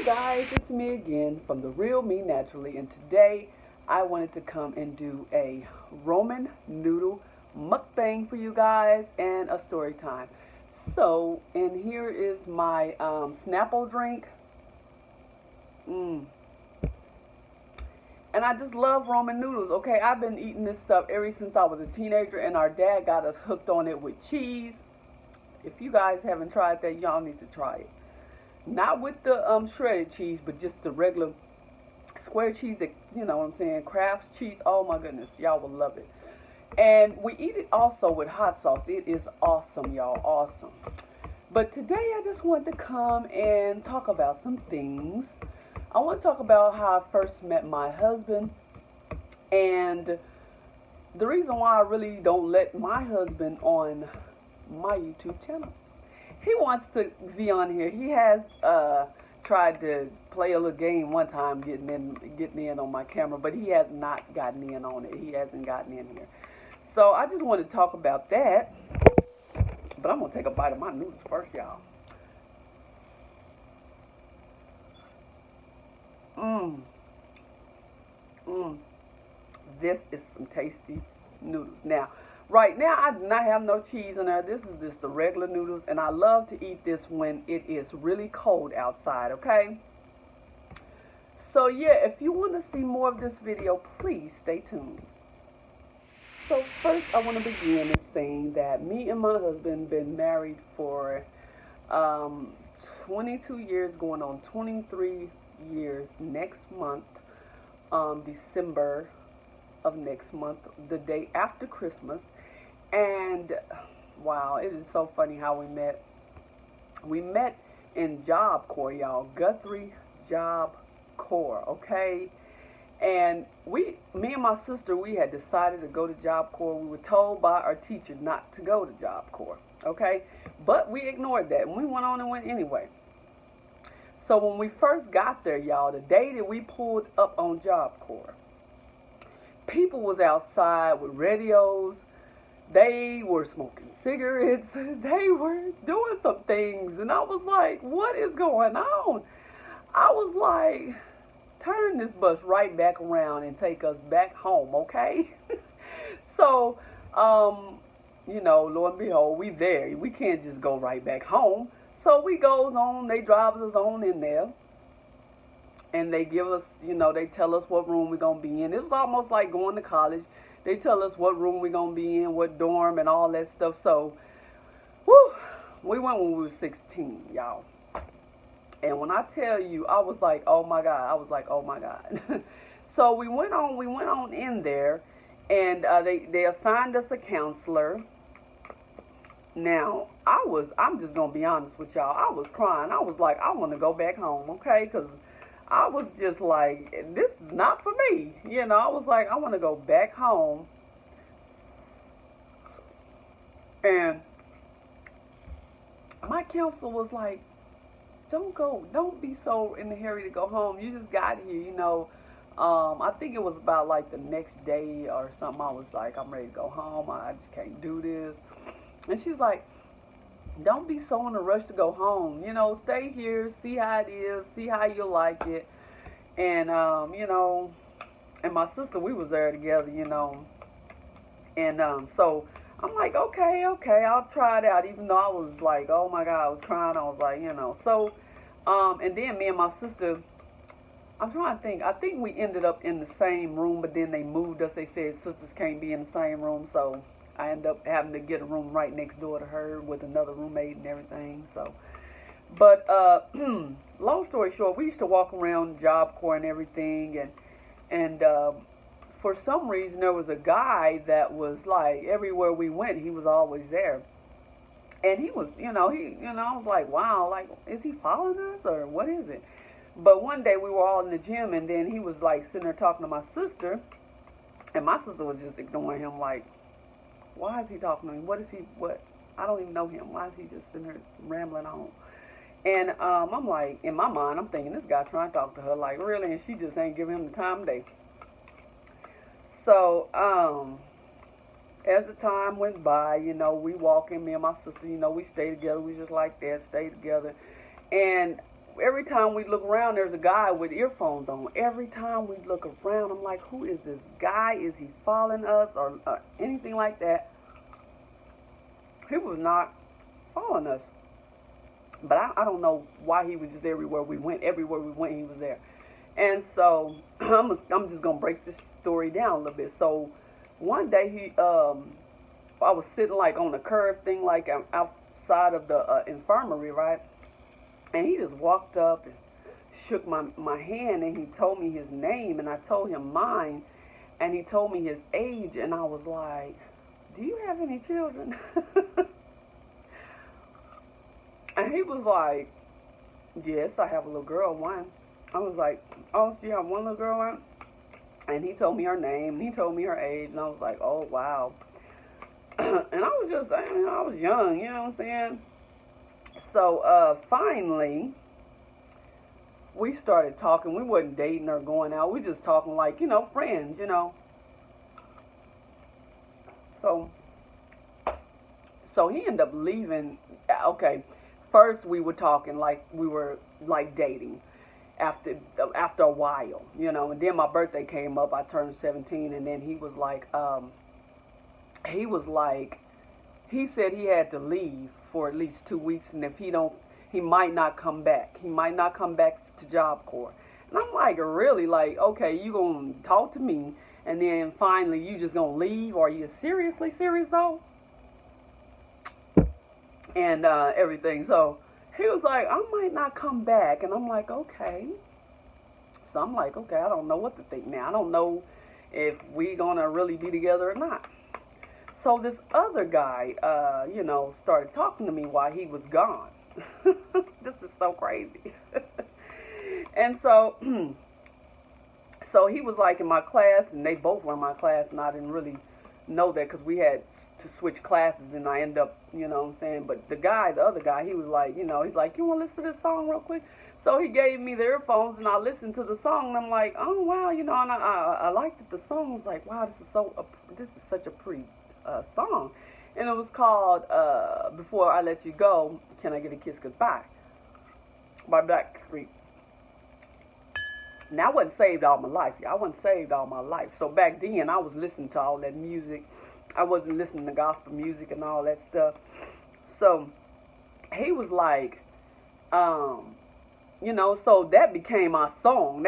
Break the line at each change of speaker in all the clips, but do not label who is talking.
Hey guys, it's me again from The Real Me Naturally, and today I wanted to come and do a ramen noodle mukbang for you guys and a story time. So, and here is my Snapple drink. Mmm. And I just love ramen noodles, okay? I've been eating this stuff ever since I was a teenager, and our dad got us hooked on it with cheese. If you guys haven't tried that, y'all need to try it. Not with the shredded cheese, but just the regular square cheese that, you know what I'm saying, Kraft's cheese. Oh my goodness, y'all will love it. And we eat it also with hot sauce. It is awesome, y'all, awesome. But today I just wanted to come and talk about some things. I want to talk about how I first met my husband, and the reason why I really don't let my husband on my YouTube channel. He wants to be on here. He has tried to play a little game one time getting in on my camera, but he has not gotten in on it. He hasn't gotten in here. So I just want to talk about that. But I'm going to take a bite of my noodles first, y'all. This is some tasty noodles. Now, right now, I do not have no cheese in there. This is just the regular noodles, and I love to eat this when it is really cold outside, okay? So, yeah, if you want to see more of this video, please stay tuned. So, first, I want to begin with saying that me and my husband been married for 22 years, going on 23 years next month, December of next month, the day after Christmas. And wow, it is so funny how we met. We met in Job Corps, y'all. Guthrie Job Corps, okay? And me and my sister, we had decided to go to Job Corps. We were told by our teacher not to go to Job Corps, okay? But we ignored that, and we went on and went anyway. So when we first got there, y'all, the day that we pulled up on Job Corps, people was outside with radios. They were smoking cigarettes. They were doing some things. And I was like, what is going on? I was like, turn this bus right back around and take us back home, okay? So, you know, lo and behold, we there. We can't just go right back home. So we goes on, they drive us on in there. And they give us, you know, they tell us what room we're going to be in. It was almost like going to college. They tell us what room we're going to be in, what dorm and all that stuff. So, whew, we went when we were 16, y'all. And when I tell you, I was like, oh my God. I was like, oh my God. So we went on in there, and they assigned us a counselor. Now, I'm just going to be honest with y'all. I was crying. I was like, I want to go back home, okay? Because I was just like, this is not for me. You know, I was like, I want to go back home. And my counselor was like, don't be so in a hurry to go home. You just got here, you know. I think it was about like the next day or something. I was like, I'm ready to go home. I just can't do this. And she's like, don't be so in a rush to go home. You know, stay here, see how it is, see how you like it. And, you know, and my sister, we was there together, you know. And so I'm like, okay, I'll try it out. Even though I was like, oh my God, I was crying. I was like, you know. So, and then me and my sister, I'm trying to think. I think we ended up in the same room, but then they moved us. They said sisters can't be in the same room, so I ended up having to get a room right next door to her with another roommate and everything. So, but long story short, we used to walk around Job Corps and everything, and for some reason there was a guy that was like everywhere we went, he was always there, and he was, I was like, wow, like, is he following us or what is it? But one day we were all in the gym, and then he was like sitting there talking to my sister, and my sister was just ignoring him like, why is he talking to me? What? I don't even know him. Why is he just sitting there rambling on? And I'm like, in my mind, I'm thinking, this guy trying to talk to her, like, really? And she just ain't giving him the time of day. So, as the time went by, you know, we walking, me and my sister, you know, we stay together. We just like that, stay together. And every time we look around, there's a guy with earphones on. Every time we look around, I'm like, who is this guy? Is he following us or anything like that? He was not following us. But I don't know why he was just everywhere we went. Everywhere we went, he was there. And so I'm just gonna break this story down a little bit. So one day I was sitting like on the curve thing, like outside of the infirmary, right? And he just walked up and shook my hand, and he told me his name, and I told him mine, and he told me his age, and I was like, do you have any children? And he was like, yes, I have a little girl, one. I was like, oh, so you have one little girl, one? And he told me her name, and he told me her age, and I was like, oh, wow. And I was just, I was young, you know what I'm saying? So finally, we started talking. We wasn't dating or going out. We just talking like, friends, So he ended up leaving. Okay, first we were talking like we were like dating. After a while, and then my birthday came up. I turned 17, and then he said he had to leave for at least 2 weeks, and if he might not come back. He might not come back to Job Corps. And I'm like, really? Like, okay, you gonna talk to me, and then finally you just gonna leave? Are you seriously serious though? And everything. So he was like, I might not come back, and I'm like, okay. So I'm like, okay, I don't know what to think now. I don't know if we gonna really be together or not. So this other guy, started talking to me while he was gone. This is so crazy. And so, so he was like in my class, and they both were in my class, and I didn't really know that because we had to switch classes, and I ended up, But the other guy, he was like, he's like, you want to listen to this song real quick? So he gave me the earphones, and I listened to the song, and I'm like, oh wow, and I liked it. The song was like, wow, this is such a pretty song, and it was called Before I Let You Go, Can I Get a Kiss Goodbye by Blackstreet. Now, I wasn't saved all my life. I wasn't saved all my life. So back then, I was listening to all that music. I wasn't listening to gospel music and all that stuff. So he was like, so that became our song.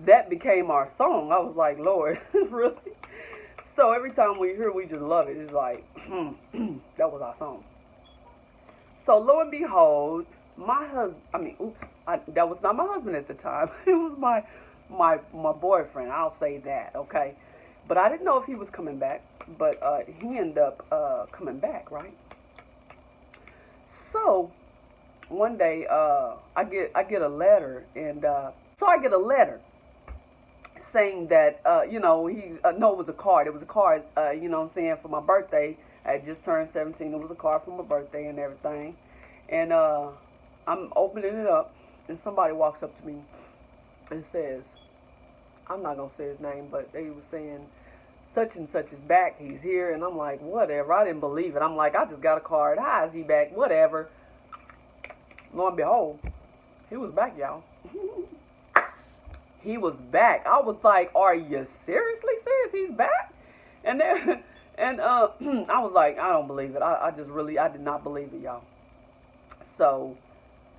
That became our song. I was like, Lord, really? So every time we hear, we just love it. It's like, that was our song. So lo and behold, my husband, that was not my husband at the time. It was my boyfriend. I'll say that, okay? But I didn't know if he was coming back. But he ended up coming back, right? So one day I get a letter, and so I get a letter saying that no, it was a card. It was a card, for my birthday. I had just turned 17. It was a card for my birthday and everything. And I'm opening it up, and somebody walks up to me and says, I'm not gonna say his name, but they was saying, such and such is back, he's here. And I'm like, whatever. I didn't believe it. I'm like, I just got a card. How is he back? Whatever. Lo and behold, he was back, y'all. He was back. I was like, are you seriously serious? He's back? And then, I was like, I don't believe it. I did not believe it, y'all. So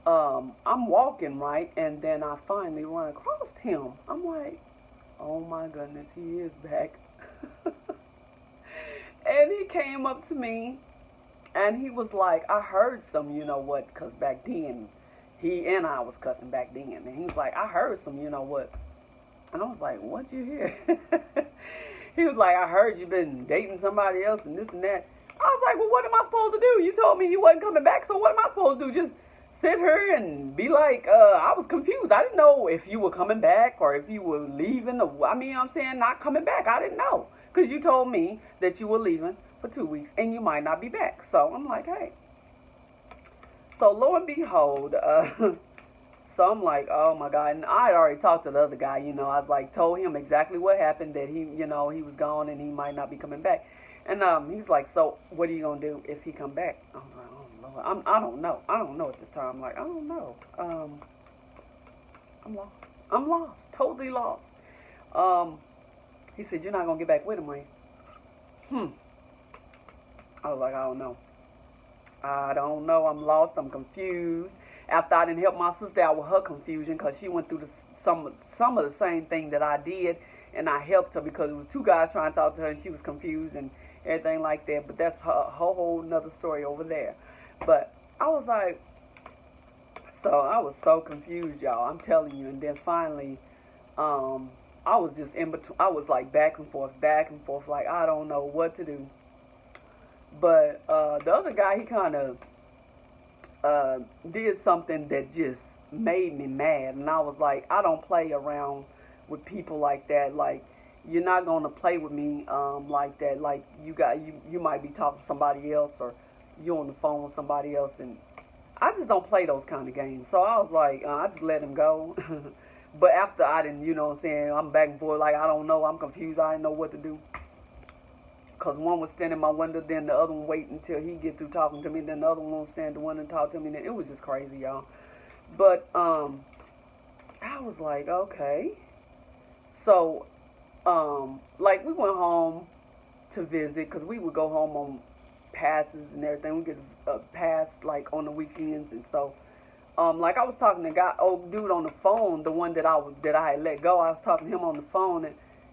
I'm walking, right, and then I finally run across him. I'm like, oh my goodness, he is back. And he came up to me, and he was like, I heard some, because back then, he and I was cussing back then, and he was like, I heard some, and I was like, what'd you hear? He was like, I heard you been dating somebody else and this and that. I was like, well, what am I supposed to do? You told me you wasn't coming back, so what am I supposed to do? Just sit here and be like, I was confused. I didn't know if you were coming back or if you were leaving. Not coming back. I didn't know. Because you told me that you were leaving for 2 weeks and you might not be back. So I'm like, hey. So lo and behold, so I'm like, oh my God. And I had already talked to the other guy, I was like, told him exactly what happened, that he was gone and he might not be coming back. And he's like, so what are you going to do if he come back? I'm like, oh Lord, I don't know. I don't know at this time. I'm like, I don't know. I'm lost. I'm lost. Totally lost. He said, you're not going to get back with him, are you? I was like, I don't know. I don't know. I'm lost. I'm confused. After I didn't help my sister out with her confusion because she went through some of the same thing that I did, and I helped her because it was two guys trying to talk to her, and she was confused and everything like that. But that's her whole nother story over there. But I was like, so I was so confused, y'all. I'm telling you. And then finally, I was just in between. I was like back and forth, like I don't know what to do. But the other guy, he kind of did something that just made me mad, and I was like, I don't play around with people like that. Like, you're not gonna play with me like that. Like, you might be talking to somebody else, or you're on the phone with somebody else, and I just don't play those kind of games. So I was like, I just let him go. But after I didn't, you know what I'm saying, I'm back and forth, like I don't know, I'm confused, I didn't know what to do. Because one was standing in my window, then the other one waiting until he get through talking to me, then the other one stand in the window and talk to me. And it was just crazy, y'all. But I was like, okay. So, like, we went home to visit, because we would go home on passes and everything. We get a pass, like, on the weekends. And so, like, I was talking to old dude on the phone, the one that I had let go. I was talking to him on the phone,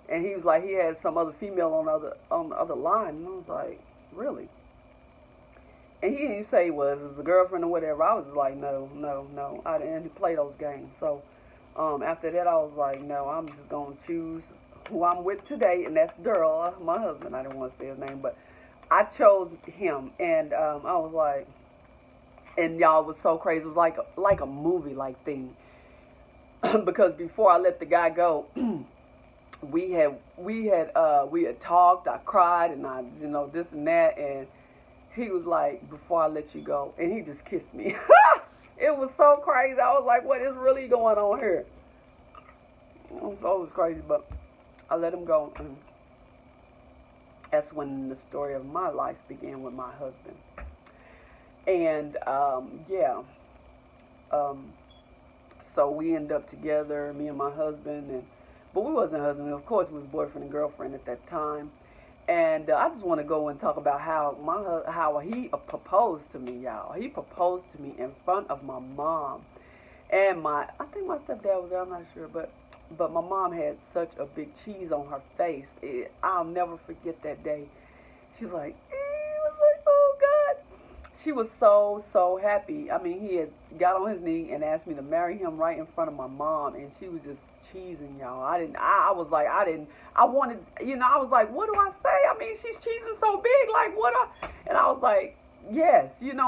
and he was like, he had some other female on the other line. And I was like, really? And he didn't say, well, if it was a girlfriend or whatever. I was just like, no. I didn't play those games. So after that, I was like, no, I'm just going to choose who I'm with today. And that's Daryl, my husband. I didn't want to say his name, but I chose him. And I was like, and y'all, it was so crazy. It was like a movie-like thing. Because before I let the guy go, we had talked. I cried, and I, this and that, and he was like, before I let you go, and he just kissed me. It was so crazy. I was like, what is really going on here? So it was crazy, but I let him go. And that's when the story of my life began with my husband. And so we ended up together, me and my husband, but we wasn't husband. Of course, we was boyfriend and girlfriend at that time. And I just want to go and talk about how he proposed to me, y'all. He proposed to me in front of my mom and I think my stepdad was there. I'm not sure, but my mom had such a big cheese on her face. I'll never forget that day. She was like, oh God. She was so happy. I mean, he had got on his knee and asked me to marry him right in front of my mom, and she was just cheesing, y'all. I was like, I wanted, I was like, what do I say? I mean, she's cheesing so big, like, and I was like, yes, and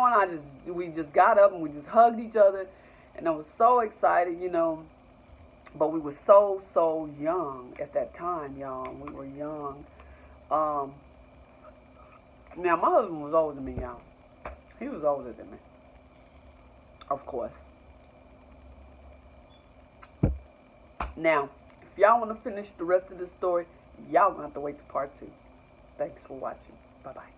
we just got up and we just hugged each other, and I was so excited, but we were so young at that time, y'all. We were young. Now, my husband was older than me, y'all. He was older than me, of course. Now, if y'all want to finish the rest of the story, y'all going to have to wait to part 2. Thanks for watching. Bye-bye.